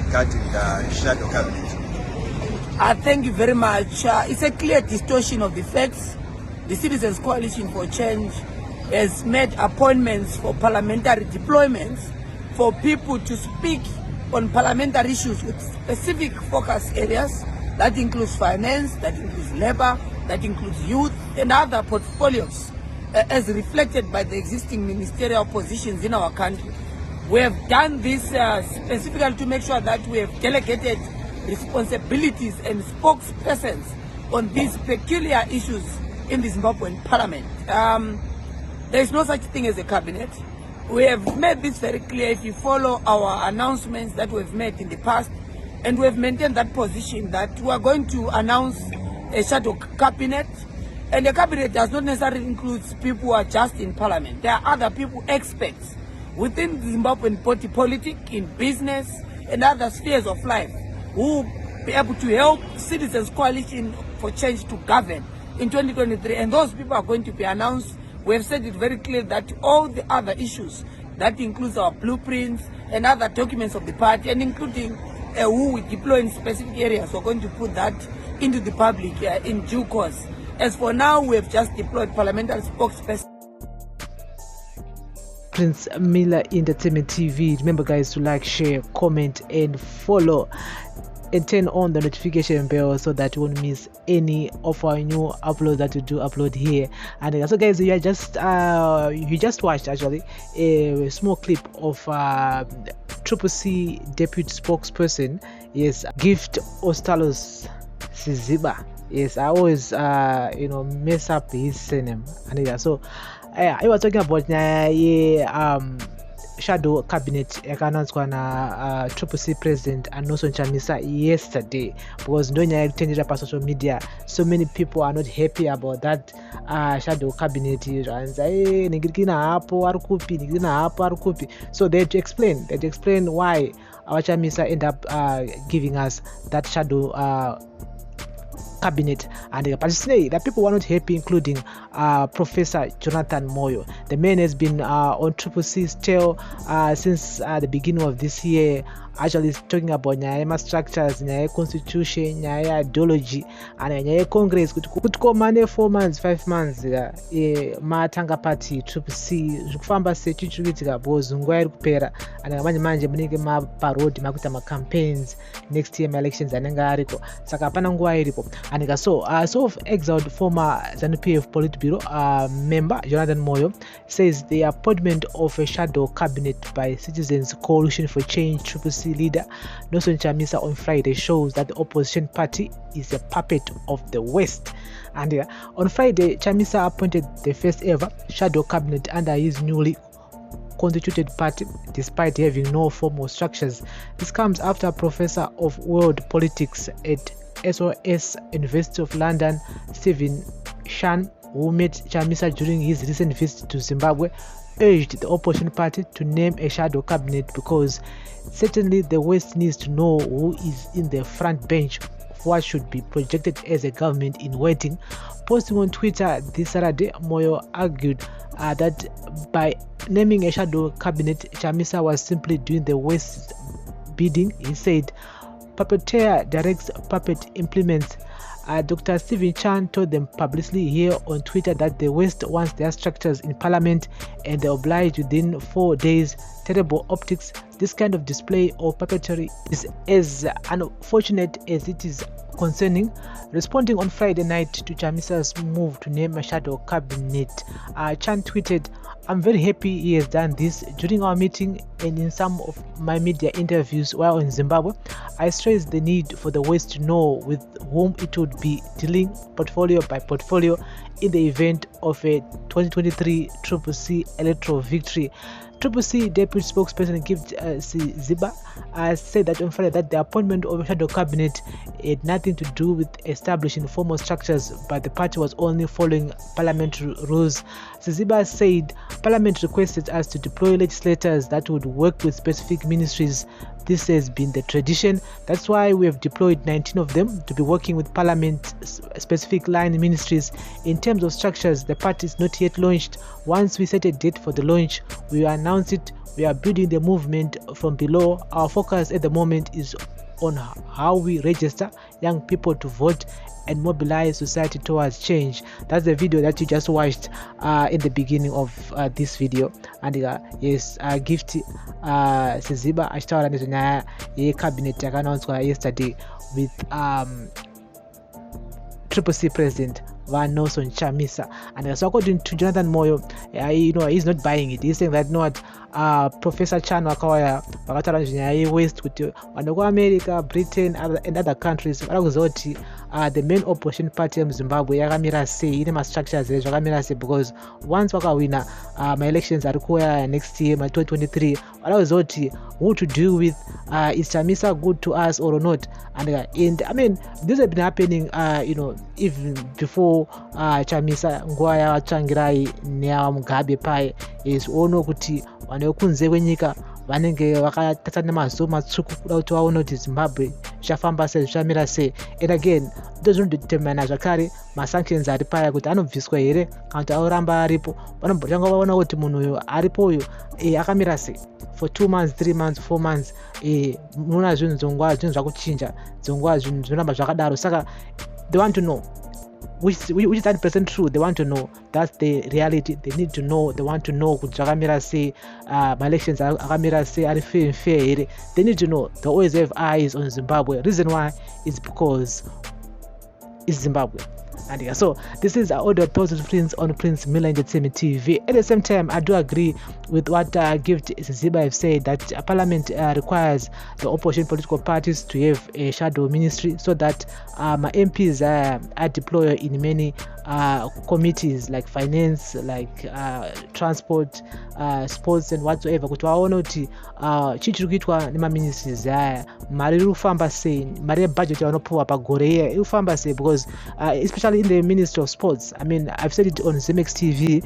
regarding the shadow cabinet? Thank you very much. It's a clear distortion of the facts. The Citizens Coalition for Change has made appointments for parliamentary deployments for people to speak on parliamentary issues with specific focus areas. That includes finance, that includes labor, that includes youth and other portfolios as reflected by the existing ministerial positions in our country. We have done this specifically to make sure that we have delegated responsibilities and spokespersons on these peculiar issues in the Zimbabwean parliament. There is no such thing as a cabinet. We have made this very clear if you follow our announcements that we've made in the past, and we have maintained that position that we are going to announce a shadow cabinet, and the cabinet does not necessarily include people who are just in parliament. There are other people, experts within the Zimbabwean politics, in business and other spheres of life, who will be able to help Citizens Coalition for Change to govern in 2023, and those people are going to be announced. We have said it very clear that all the other issues, that includes our blueprints and other documents of the party, and including who we deploy in specific areas, we're going to put that into the public in due course. As for now, we have just deployed parliamentary spokespersons. Prince Miller Entertainment TV. Remember guys to like, share, comment and follow, and turn on the notification bell so that you won't miss any of our new uploads that we do upload here. And so guys, you just watched actually a small clip of CCC deputy spokesperson, yes, Gift Ostalos Siziba. Yes, I always mess up his surname. And so I was talking about shadow cabinet yakananzwa na CCC president Nelson Chamisa yesterday, because ndonya yakutendera pa social media. So many people are not happy about that shadow cabinet. So they had to explain why our Chamisa end up giving us that shadow cabinet. And the people were not happy, including Professor Jonathan Moyo. The man has been on CCC's tail since the beginning of this year, actually talking about nyaya structures, nyaya constitution, nyaya ideology, and nyaya congress. Could come 4 months, 5 months, matanga party CCC kufamba sechichukitika bozo nguwa iri kupera, and manje munenge maparodi makuita ma campaigns next year elections anenga ariko, saka hapana nguwa iripo. And so exiled former Zanu PF Politburo member Jonathan Moyo says the appointment of a shadow cabinet by Citizens Coalition for Change CCC leader Nelson Chamisa on Friday shows that the opposition party is a puppet of the West. And on Friday, Chamisa appointed the first ever shadow cabinet under his newly constituted party, despite having no formal structures. This comes after Professor of World Politics at SOS University of London, Stephen Shan, who met Chamisa during his recent visit to Zimbabwe, urged the opposition party to name a shadow cabinet because certainly the West needs to know who is in the front bench of what should be projected as a government in waiting. Posting on Twitter this Saturday, Moyo argued that by naming a shadow cabinet, Chamisa was simply doing the West's bidding. He said, "Puppeteer directs, puppet implements." Dr. Stephen Chan told them publicly here on Twitter that the West wants their structures in parliament and they're obliged within 4 days. Terrible optics. This kind of display of puppetry is as unfortunate as it is concerning. Responding on Friday night to Chamisa'S move to name a shadow cabinet, Chan tweeted, "I'm very happy he has done this. During our meeting and in some of my media interviews while in Zimbabwe, I stressed the need for the West to know with whom it would be dealing portfolio by portfolio in the event of a 2023 CCC electoral victory." CCC deputy spokesperson Gift Ziba said that on Friday that the appointment of a shadow cabinet had nothing to do with establishing formal structures, but the party was only following parliamentary rules. Ziba said Parliament requested us to deploy legislators that would work with specific ministries, this has been the tradition. That's why we have deployed 19 of them to be working with Parliament specific line ministries. In terms of structures, the party is not yet launched. Once we set a date for the launch, we will announce it. We are building the movement from below. Our focus at the moment is on how we register young people to vote and mobilize society towards change. That's the video that you just watched in the beginning of this video. And yes, gift Siziba achitaura nezvenyaya yecabinet yakaannouncewa yesterday with CCC president Nelson Chamisa. And so according to Jonathan Moyo, he's not buying it. He's saying that Professor Chan wakawaya vakataura nezvenyaya yeWest kuti vanhu vekuAmerica, Britain and other countries varakuziva kuti the main opposition party yemuZimbabwe yakamira sei, ine mastructures zvakamira sei, because once vakawina ma-elections ari kuuya next year, 2023, varakuziva kuti who to deal with, is Chamisa good to us or not. And I mean, this has been happening even before Chamisa nguva yavatsvangirai neava Mugabe pai. Is ono kuti vanhu vekunze kwenyika vanenge vakatata nemaziso matsvuku kuda kuti vaone kuti Zimbabwe zvichafamba sei, zvichamira sei. And again, ndozvinodetermina zvakare masanctions ari paya kuti anobviswa here kana kuti auramba aripo. Vanombotanga vaona kuti munhu uyu aripo uyu akamira sei for 2 months, 3 months, 4 months. Munoona zvinhu dzonguva zvinhu zvakuchinja, dzonguva zvinhu zvinoramba zvakadaro. Saka they want to know which is 100% true. They want to know. That's the reality. They need to know. They want to know kuti zvakamira sei, elections akamira sei, ari fair here. They need to know. They always have eyes on Zimbabwe. Reason why is because it's Zimbabwe. And so this is audio thoughts of Prince on Prince Miller Entertainment TV. At the same time, I do agree with what Gift Ziziba have said, that Parliament requires the opposition political parties to have a shadow ministry so that my MPs are deployed in many committees like finance, like transport, sports and whatsoever, kuti vaone kuti chii chiri kuitwa nemaministries aya, mari iri kufamba sei, mari yebudget yavanopuwa pagore iri kufamba sei, because especially in the Ministry of Sports. I mean, I've said it on Zemex TV.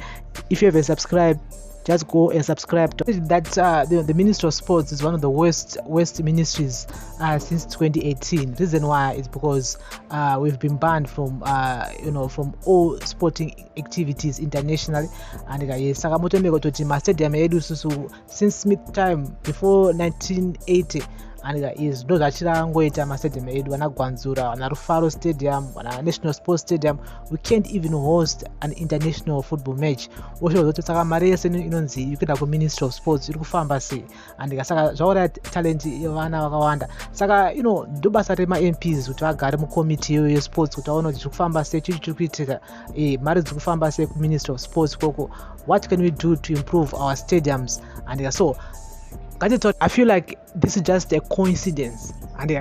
If you haven't subscribed, just go and subscribe to that. The Ministry of Sports is one of the worst ministries since 2018. Reason why is because we've been banned from from all sporting activities internationally. And yes, Sakamoto to my stadium since Smith time before 1980. And is those achirangoita mastadium edu wana Gwanzura, wana Rufaro Stadium, wana National Sports Stadium. We can't even host an international football match. Osho zoto saka mari yese inonzi yikuenda ku Ministry of Sports iri kufamba sei. And saka zvaura talent yevana vakawanda. Saka ndobasa rema MPs kuti vagare mu committee ye sports kuti vaone kuti zviri kufamba sei, chii chiri kuitika, mari dziri kufamba sei ku Ministry of Sports koko. What can we do to improve our stadiums? And so I feel like this is just a coincidence. And I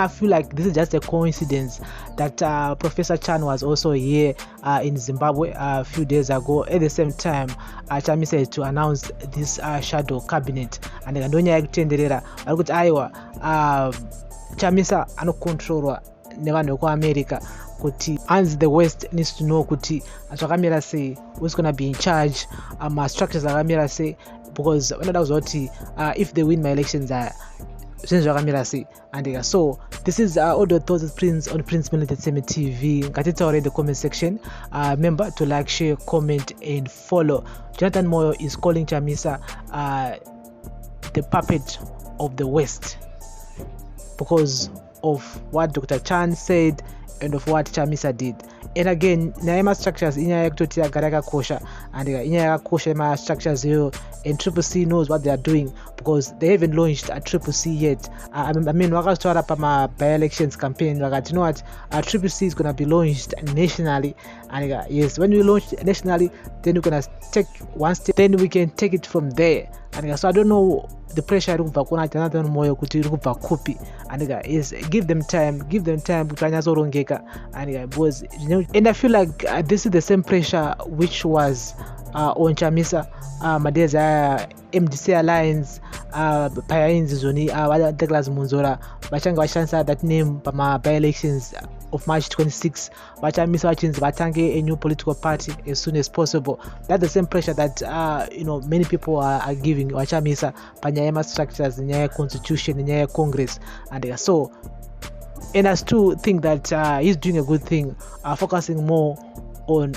feel like this is just a coincidence that Professor Chan was also here in Zimbabwe a few days ago. At the same time, Chamisa is to announce this shadow cabinet. And Ndonya Yakutenderera, Akuti Aiwa, Chamisa anocontrolwa nevanhu vekuAmerica. Kuti and the West needs to know kuti zvakamira sei, who's going to be in charge, structures zvakamira sei, because vanoda kuziva kuti if they win my elections zvinhu zvakamira sei. And so this is audio thoughts of Prince on Prince Miller Entertainment TV. Ngatitaure in the comment section. Remember to like, share, comment and follow. Jonathan Moyo is calling Chamisa the puppet of the West because of what Dr. Chan said and of what Chamisa did. And again, Naima structures inyaya yekutoti agara yakakosha, and inyaya yakakosha ma structures here, and CCC knows what they are doing because they haven't launched a CCC yet. I mean, wakaswara pama by-elections campaign, you know what, CCC is gonna be launched nationally, and yes, when we launch nationally, then we're gonna take one step, then we can take it from there. And so I don't know the pressure kubva Jonathan Moyo kuti iri kubva kupi, and yes, give them time kuti anyazorongeka, and because and I feel like this is the same pressure which was on Chamisa Madeza MDC Alliance payainzi zoni Douglas Munzora vachanga vachishandisa that name by-elections of March 26. Vachamisa vachinzi vatange a new political party as soon as possible. That's the same pressure that many people are giving Vachamisa panyaya structures, nyaya constitution, nyaya Congress, and so. And us to think that he's doing a good thing, focusing more on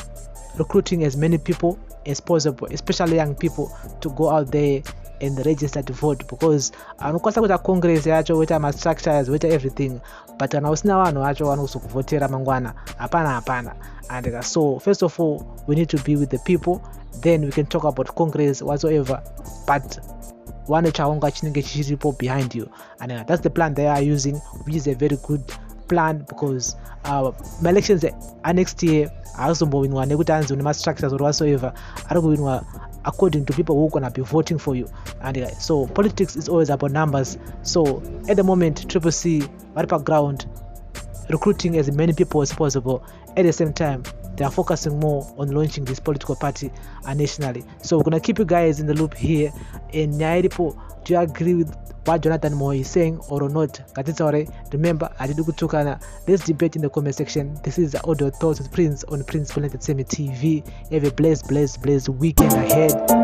recruiting as many people as possible, especially young people, to go out there and register to vote, because anokwasa kuita Congress yacho kuita structures kuita everything, but kana usina vanhu vacho vanozokuvhotera mangwana hapana. And so first of all we need to be with the people, then we can talk about Congress whatsoever, but one chaonga chinenge chiripo behind you, and that's the plan they are using, which is a very good plan, because my elections are next year. Also winwa nekuti anzi une structures or whatsoever ari kuwinwa according to people who are going to be voting for you, and so politics is always about numbers. So at the moment Triple C ground recruiting as many people as possible. At the same time they are focusing more on launching this political party nationally. So we're going to keep you guys in the loop here. In Nyairipo, do you agree with what Jonathan Moyo is saying or not? Remember, let's debate in the comment section. This is the Audio Thoughts with Prince on Prince Politburo TV. Have a blessed weekend ahead.